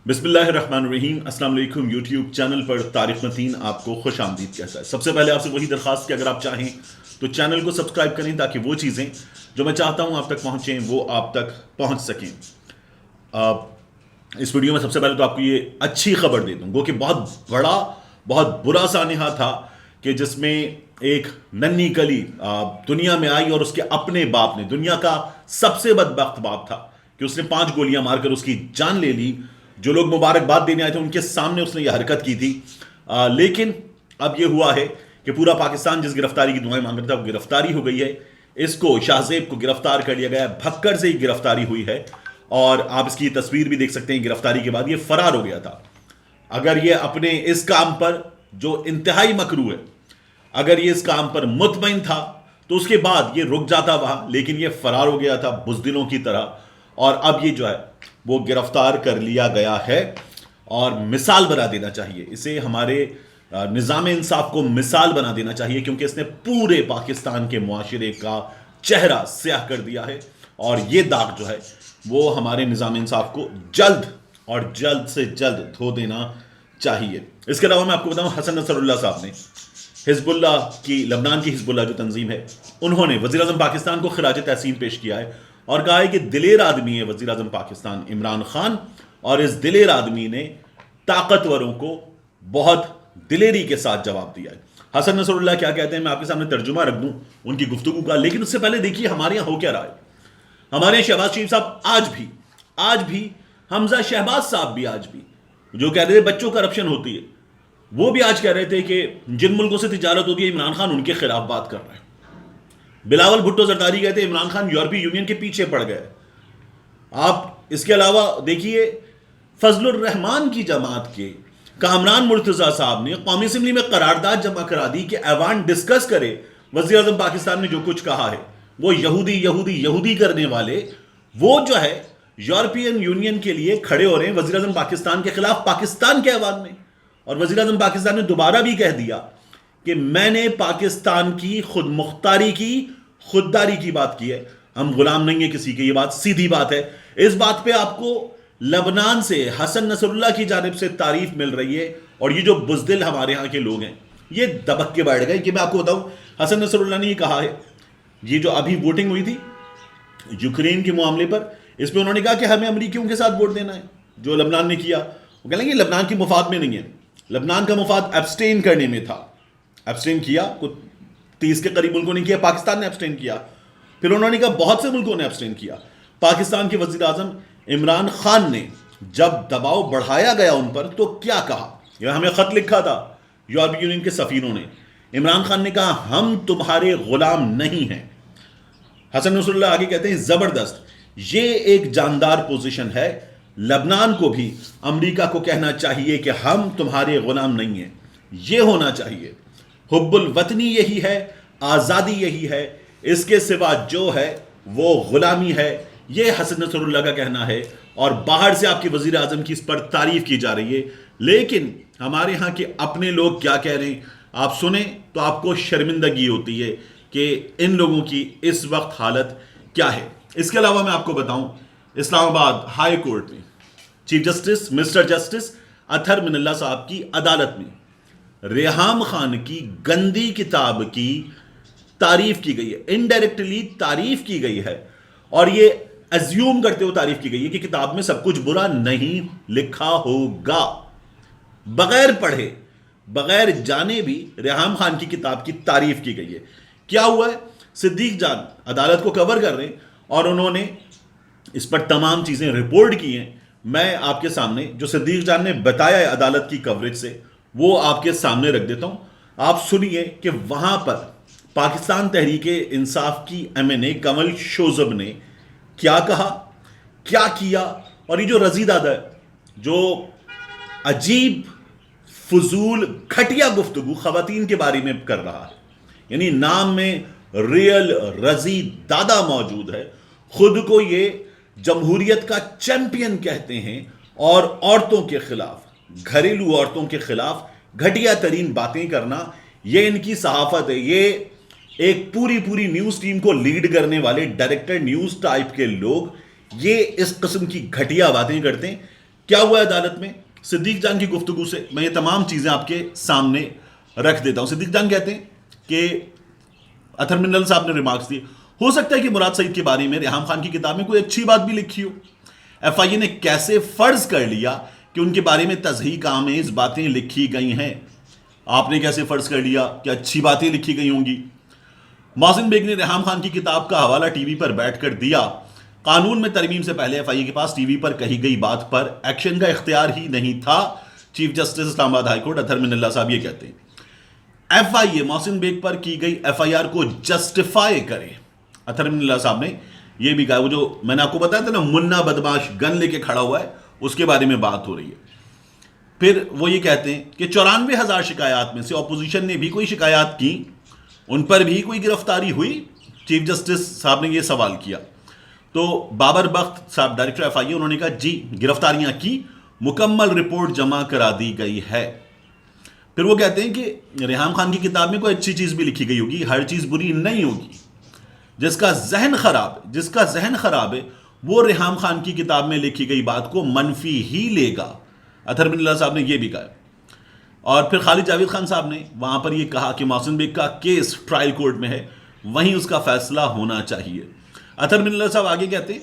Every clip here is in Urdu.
بسم اللہ الرحمن الرحیم۔ السلام علیکم۔ یوٹیوب چینل پر طارق متین آپ کو خوش آمدید کہتا ہے۔ سب سے پہلے آپ سے وہی درخواست کہ اگر آپ چاہیں تو چینل کو سبسکرائب کریں تاکہ وہ چیزیں جو میں چاہتا ہوں آپ تک پہنچیں وہ آپ تک پہنچ سکیں۔ اس ویڈیو میں سب سے پہلے تو آپ کو یہ اچھی خبر دے دوں گو کہ بہت بڑا بہت برا سانحہ تھا کہ جس میں ایک ننھی کلی دنیا میں آئی اور اس کے اپنے باپ نے، دنیا کا سب سے بدبخت باپ تھا کہ اس نے 5 گولیاں مار کر اس کی جان لے لی۔ جو لوگ مبارکباد دینے آئے تھے ان کے سامنے اس نے یہ حرکت کی تھی، لیکن اب یہ ہوا ہے کہ پورا پاکستان جس گرفتاری کی دعائیں مانگ رہا تھا وہ گرفتاری ہو گئی ہے۔ اس کو شاہ زیب کو گرفتار کر لیا گیا ہے، بھکر سے ہی گرفتاری ہوئی ہے اور آپ اس کی تصویر بھی دیکھ سکتے ہیں۔ گرفتاری کے بعد یہ فرار ہو گیا تھا۔ اگر یہ اپنے اس کام پر جو انتہائی مکروہ ہے، اگر یہ اس کام پر مطمئن تھا تو اس کے بعد یہ رک جاتا وہاں، لیکن یہ فرار ہو گیا تھا بزدلوں کی طرح، اور اب یہ جو ہے وہ گرفتار کر لیا گیا ہے اور مثال بنا دینا چاہیے اسے، ہمارے نظام انصاف کو مثال بنا دینا چاہیے، کیونکہ اس نے پورے پاکستان کے معاشرے کا چہرہ سیاہ کر دیا ہے، اور یہ داغ جو ہے وہ ہمارے نظام انصاف کو جلد اور جلد سے جلد دھو دینا چاہیے۔ اس کے علاوہ میں آپ کو بتاؤں، حسن نصر اللہ صاحب نے حزب اللہ کی، لبنان کی حزب اللہ جو تنظیم ہے، انہوں نے وزیر اعظم پاکستان کو خراج تحسین پیش کیا ہے اور کہا ہے کہ دلیر آدمی ہے وزیر اعظم پاکستان عمران خان، اور اس دلیر آدمی نے طاقتوروں کو بہت دلیری کے ساتھ جواب دیا ہے۔ حسن نصر اللہ کیا کہتے ہیں میں آپ کے سامنے ترجمہ رکھ دوں ان کی گفتگو کا، لیکن اس سے پہلے دیکھیے ہمارے یہاں ہو کیا رہا ہے۔ ہمارے یہاں شہباز شریف صاحب آج بھی حمزہ شہباز صاحب بھی آج بھی جو کہہ رہے تھے بچوں کرپشن ہوتی ہے، وہ بھی آج کہہ رہے تھے کہ جن ملکوں سے تجارت ہوتی ہے عمران خان ان کے خلاف بات کر رہے ہیں۔ بلاول بھٹو زرداری کہتے ہیں عمران خان یورپی یونین کے پیچھے پڑ گئے۔ آپ اس کے علاوہ دیکھیے فضل الرحمان کی جماعت کے کامران مرتضیٰ صاحب نے قومی اسمبلی میں قرارداد جمع کرا دی کہ ایوان ڈسکس کرے وزیر اعظم پاکستان نے جو کچھ کہا ہے۔ وہ یہودی کرنے والے وہ جو ہے یورپین یونین کے لیے کھڑے ہو رہے ہیں وزیر اعظم پاکستان کے خلاف پاکستان کے ایوان میں، اور وزیر اعظم پاکستان نے دوبارہ بھی کہہ دیا کہ میں نے پاکستان کی خود مختاری کی، خودداری کی بات کی ہے، ہم غلام نہیں ہیں کسی کے، یہ بات سیدھی بات ہے۔ اس بات پہ آپ کو لبنان سے حسن نصر اللہ کی جانب سے تعریف مل رہی ہے، اور یہ جو بزدل ہمارے ہاں کے لوگ ہیں یہ دبک کے بیٹھ گئے کہ میں آپ کو بتاؤں حسن نصر اللہ نے یہ کہا ہے، یہ جو ابھی ووٹنگ ہوئی تھی یوکرین کے معاملے پر، اس پہ انہوں نے کہا کہ ہمیں امریکیوں کے ساتھ ووٹ دینا ہے جو لبنان نے کیا۔ وہ کہیں گے لبنان کی مفاد میں نہیں ہے، لبنان کا مفاد ایبسٹین کرنے میں تھا، ایبسٹین کیا، کچھ 30 کے قریب ملکوں نے کیا، پاکستان نے ایبسٹین کیا، پھر انہوں نے کہا بہت سے ملکوں نے ایبسٹین کیا۔ پاکستان کے وزیر اعظم عمران خان نے جب دباؤ بڑھایا گیا ان پر تو کیا کہا، یہ ہمیں خط لکھا تھا یورپی یونین کے سفیروں نے، عمران خان نے کہا ہم تمہارے غلام نہیں ہیں۔ حسن نصر اللہ آگے کہتے ہیں زبردست، یہ ایک جاندار پوزیشن ہے، لبنان کو بھی امریکہ کو کہنا چاہیے کہ ہم تمہارے غلام نہیں ہیں، یہ ہونا چاہیے۔ حب الوطنی یہی ہے، آزادی یہی ہے، اس کے سوا جو ہے وہ غلامی ہے، یہ حسن نصر اللہ کا کہنا ہے، اور باہر سے آپ کے وزیر اعظم کی اس پر تعریف کی جا رہی ہے، لیکن ہمارے ہاں کے اپنے لوگ کیا کہہ رہے ہیں آپ سنیں تو آپ کو شرمندگی ہوتی ہے کہ ان لوگوں کی اس وقت حالت کیا ہے۔ اس کے علاوہ میں آپ کو بتاؤں اسلام آباد ہائی کورٹ میں چیف جسٹس مسٹر جسٹس اطہر من اللہ صاحب کی عدالت میں ریحام خان کی گندی کتاب کی تعریف کی گئی ہے، انڈائریکٹلی تعریف کی گئی ہے، اور یہ ایزیوم کرتے ہوئے تعریف کی گئی ہے کہ کتاب میں سب کچھ برا نہیں لکھا ہوگا۔ بغیر پڑھے بغیر جانے بھی ریحام خان کی کتاب کی تعریف کی گئی ہے۔ کیا ہوا ہے، صدیق جان عدالت کو کور کر رہے ہیں اور انہوں نے اس پر تمام چیزیں رپورٹ کی ہیں۔ میں آپ کے سامنے جو صدیق جان نے بتایا ہے عدالت کی کوریج سے وہ آپ کے سامنے رکھ دیتا ہوں، آپ سنیے کہ وہاں پر پاکستان تحریک انصاف کی ایم این اے کمل شوذب نے کیا کہا، کیا کیا، اور یہ جو رضی دادا ہے جو عجیب فضول گھٹیا گفتگو خواتین کے بارے میں کر رہا ہے، یعنی نام میں ریل رضی دادا موجود ہے، خود کو یہ جمہوریت کا چیمپئن کہتے ہیں، اور عورتوں کے خلاف، گھریلو عورتوں کے خلاف گھٹیا ترین باتیں کرنا، یہ ان کی صحافت ہے۔ یہ ایک پوری نیوز ٹیم کو لیڈ کرنے والے ڈائریکٹر نیوز ٹائپ کے لوگ یہ اس قسم کی گھٹیا باتیں کرتے ہیں۔ کیا ہوا ہے عدالت میں؟ صدیق جان کی گفتگو سے میں یہ تمام چیزیں آپ کے سامنے رکھ دیتا ہوں. صدیق جان کہتے ہیں کہ اطہر منل صاحب نے ریمارکس دیے, ہو سکتا ہے کہ مراد سعید کے بارے میں ریحام خان کی کتاب میں کوئی اچھی بات بھی لکھی ہو. ایف آئی اے نے کیسے فرض کر لیا کہ ان کے بارے میں تضحیک آمیز باتیں لکھی گئی ہیں؟ آپ نے کیسے فرض کر لیا کہ اچھی باتیں لکھی گئی ہوں گی؟ محسن بیگ نے ریحام خان کی کتاب کا حوالہ ٹی وی پر بیٹھ کر دیا. قانون میں ترمیم سے پہلے ایف آئی اے کے پاس ٹی وی پر کہی گئی بات پر ایکشن کا اختیار ہی نہیں تھا. چیف جسٹس اسلام آباد ہائی کورٹ اطہر من اللہ صاحب یہ کہتے ہیں ایف آئی اے محسن بیگ پر کی گئی ایف آئی آر کو جسٹیفائی کرے. اطہر من اللہ صاحب نے یہ بھی کہا, وہ جو میں نے آپ کو بتایا تھا نا منا بدماش گن لے کے کھڑا ہوا ہے, اس کے بارے میں بات ہو رہی ہے. پھر وہ یہ کہتے ہیں کہ 94,000 شکایات میں سے اپوزیشن نے بھی کوئی شکایات کی, ان پر بھی کوئی گرفتاری ہوئی؟ چیف جسٹس صاحب نے یہ سوال کیا. تو بابر بخت صاحب ڈائریکٹر ایف آئی اے, انہوں نے کہا جی گرفتاریاں کی, مکمل رپورٹ جمع کرا دی گئی ہے. پھر وہ کہتے ہیں کہ ریحام خان کی کتاب میں کوئی اچھی چیز بھی لکھی گئی ہوگی, ہر چیز بری نہیں ہوگی. جس کا ذہن خراب ہے وہ ریحام خان کی کتاب میں لکھی گئی بات کو منفی ہی لے گا. اطہر من اللہ صاحب نے یہ بھی کہا. اور پھر خالد جاوید خان صاحب نے وہاں پر یہ کہا کہ محسن بیگ کا کیس ٹرائل کورٹ میں ہے, وہیں اس کا فیصلہ ہونا چاہیے. اطہر من اللہ صاحب آگے کہتے ہیں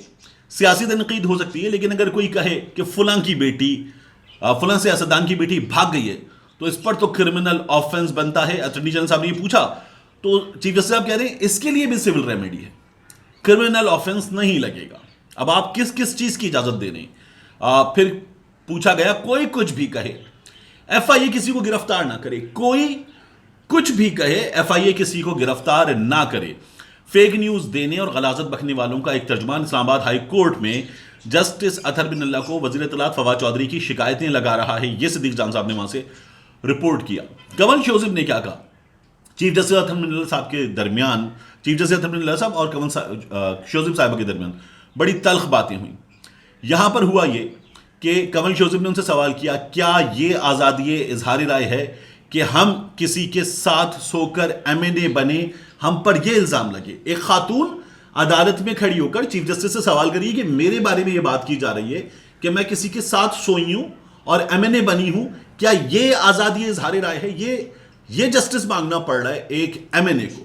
سیاسی تنقید ہو سکتی ہے, لیکن اگر کوئی کہے کہ فلاں کی بیٹی فلاں سیاستدان کی بیٹی بھاگ گئی ہے تو اس پر تو کرمنل آفنس بنتا ہے. اٹارنی جنرل صاحب نے یہ پوچھا تو چیف جسٹس صاحب کہہ رہے ہیں اس کے لیے بھی سول ریمیڈی ہے, کرمنل آفنس نہیں لگے گا. اب آپ کس کس چیز کی اجازت دے رہے ہیں؟ پھر پوچھا گیا کوئی کچھ بھی کہے, ایف آئی اے کسی کو گرفتار نہ کرے. کوئی کچھ بھی کہے, ایف آئی اے کسی کو گرفتار نہ کرے. فیک نیوز دینے اور غلاظت بکنے والوں کا ایک ترجمان اسلام آباد ہائی کورٹ میں جسٹس اطہر من اللہ کو وزیر اطلاعات فواد چودھری کی شکایتیں لگا رہا ہے. یہ صدیق جان صاحب نے وہاں سے رپورٹ کیا. کنول شوذب نے کیا کہا؟ چیف جسٹس اطہر من اللہ صاحب کے درمیان, چیف جسٹس اطہر من اللہ صاحب اور کنول شوذب صاحبہ کے درمیان بڑی تلخ باتیں ہوئیں. یہاں پر ہوا یہ کہ کنول شوذب نے ان سے سوال کیا کیا یہ آزادی اظہار رائے ہے کہ ہم کسی کے ساتھ سو کر ایم این اے بنے, ہم پر یہ الزام لگے. ایک خاتون عدالت میں کھڑی ہو کر چیف جسٹس سے سوال کریے کہ میرے بارے میں یہ بات کی جا رہی ہے کہ میں کسی کے ساتھ سوئی ہوں اور ایم این اے بنی ہوں, کیا یہ آزادی اظہار رائے ہے؟ یہ جسٹس مانگنا پڑ رہا ہے ایک ایم این اے کو.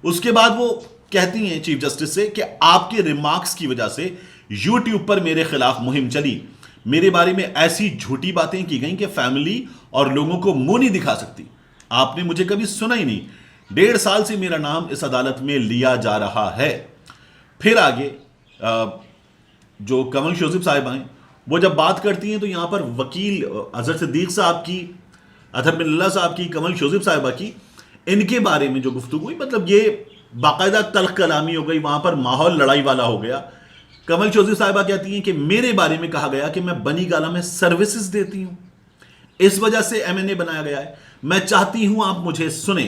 اس کے بعد وہ کہتی ہیں چیف جسٹس سے کہ آپ کے ریمارکس کی وجہ سے یوٹیوب پر میرے خلاف مہم چلی, میرے بارے میں ایسی جھوٹی باتیں کی گئیں کہ فیملی اور لوگوں کو منہ نہیں دکھا سکتی. آپ نے مجھے کبھی سنا ہی نہیں. 1.5 سال سے میرا نام اس عدالت میں لیا جا رہا ہے. پھر آگے جو کنول شوذب صاحب ہیں وہ جب بات کرتی ہیں تو یہاں پر وکیل اظہر صدیق صاحب کی, اطہر من اللہ صاحب کی, کنول شوذب صاحبہ کی, ان کے بارے میں جو گفتگو ہوئی, مطلب یہ باقاعدہ تلخ کلامی ہو گئی, وہاں پر ماحول لڑائی والا ہو گیا. کنول شوذب صاحبہ کہتی ہیں کہ میرے بارے میں کہا گیا کہ میں بنی گالہ میں سروسز دیتی ہوں, اس وجہ سے ایم این اے بنایا گیا ہے. میں چاہتی ہوں آپ مجھے سنیں.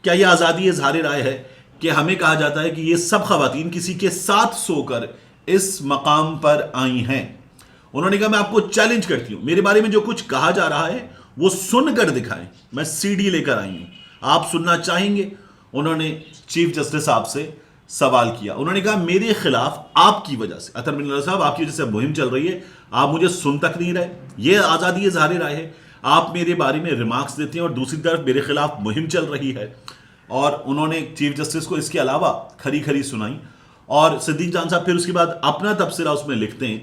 کیا یہ آزادی اظہار رائے ہے کہ ہمیں کہا جاتا ہے کہ یہ سب خواتین کسی کے ساتھ سو کر اس مقام پر آئی ہیں؟ انہوں نے کہا میں آپ کو چیلنج کرتی ہوں, میرے بارے میں جو کچھ کہا جا رہا ہے وہ سن کر دکھائیں. میں سی ڈی لے کر آئی ہوں, آپ سننا چاہیں گے؟ انہوں نے چیف جسٹس صاحب سے سوال کیا. انہوں نے کہا میرے خلاف آپ کی وجہ سے, اطہر من اللہ صاحب آپ کی وجہ سے مہم چل رہی ہے, آپ مجھے سن تک نہیں رہے. یہ آزادی اظہار رائے ہے؟ آپ میرے بارے میں ریمارکس دیتے ہیں اور دوسری طرف میرے خلاف مہم چل رہی ہے. اور انہوں نے چیف جسٹس کو اس کے علاوہ کھری کھری سنائی. اور صدیق جان صاحب پھر اس کے بعد اپنا تبصرہ اس میں لکھتے ہیں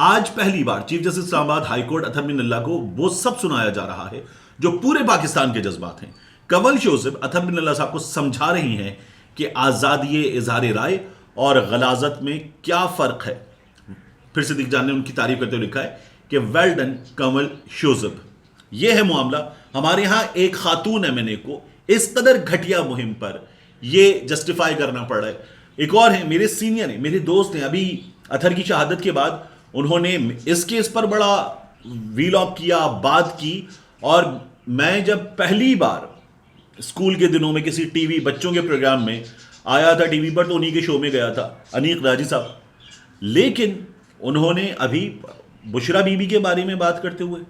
آج پہلی بار چیف جسٹس اسلام آباد ہائی کورٹ اطہر من اللہ کو وہ سب سنایا جا رہا ہے جو پورے پاکستان کے جذبات ہیں. کنول شوذب اطہر من اللہ صاحب کو سمجھا رہی ہیں کہ آزادی اظہار رائے اور غلاظت میں کیا فرق ہے. پھر صدیق جان نے ان کی تعریف کرتے ہوئے لکھا ہے کہ ویل ڈن کنول شوذب. یہ ہے معاملہ. ہمارے ہاں ایک خاتون ایم این اے کو اس قدر گھٹیا مہم پر یہ جسٹیفائی کرنا پڑ رہا ہے. ایک اور ہیں میرے سینئر ہیں, میرے دوست ہیں, ابھی اطہر کی شہادت کے بعد انہوں نے اس کیس پر بڑا ویلاگ کیا, بات کی. اور میں جب پہلی بار اسکول کے دنوں میں کسی ٹی وی بچوں کے پروگرام میں آیا تھا ٹی وی پر تو انہی کے شو میں گیا تھا, انیق راجی صاحب. لیکن انہوں نے ابھی بشرا بی بی کے بارے میں بات کرتے ہوئے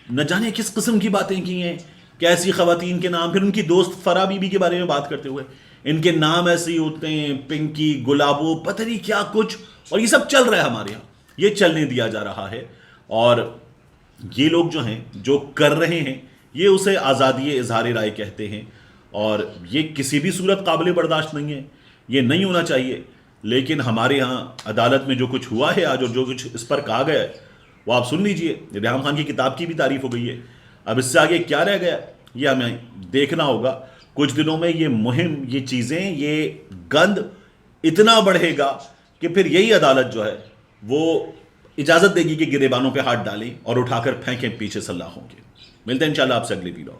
نہ جانے کس قسم کی باتیں کی ہیں, کیسی خواتین کے نام, پھر ان کی دوست فرا بی بی کے بارے میں بات کرتے ہوئے ان کے نام ایسے ہی ہوتے ہیں, پنکی, گلابو, پتہ نہیں کیا کچھ. اور یہ سب چل رہا ہے ہمارے یہاں, یہ چلنے دیا جا رہا ہے. اور یہ لوگ جو ہیں جو کر رہے ہیں یہ اسے آزادی اظہار رائے کہتے ہیں، اور یہ کسی بھی صورت قابل برداشت نہیں ہے، یہ نہیں ہونا چاہیے۔ لیکن ہمارے ہاں عدالت میں جو کچھ ہوا ہے آج اور جو کچھ اس پر کہا گیا ہے وہ آپ سن لیجئے۔ ریحام خان کی کتاب کی بھی تعریف ہو گئی ہے، اب اس سے آگے کیا رہ گیا یہ ہمیں دیکھنا ہوگا۔ کچھ دنوں میں یہ مہم، یہ چیزیں، یہ گند اتنا بڑھے گا کہ پھر یہی عدالت جو ہے وہ اجازت دے گی کہ گریبانوں پہ ہاتھ ڈالیں اور اٹھا کر پھینکیں پیچھے سلاخوں کے۔ ملتے ہیں انشاءاللہ آپ سے اگلی ویڈیو۔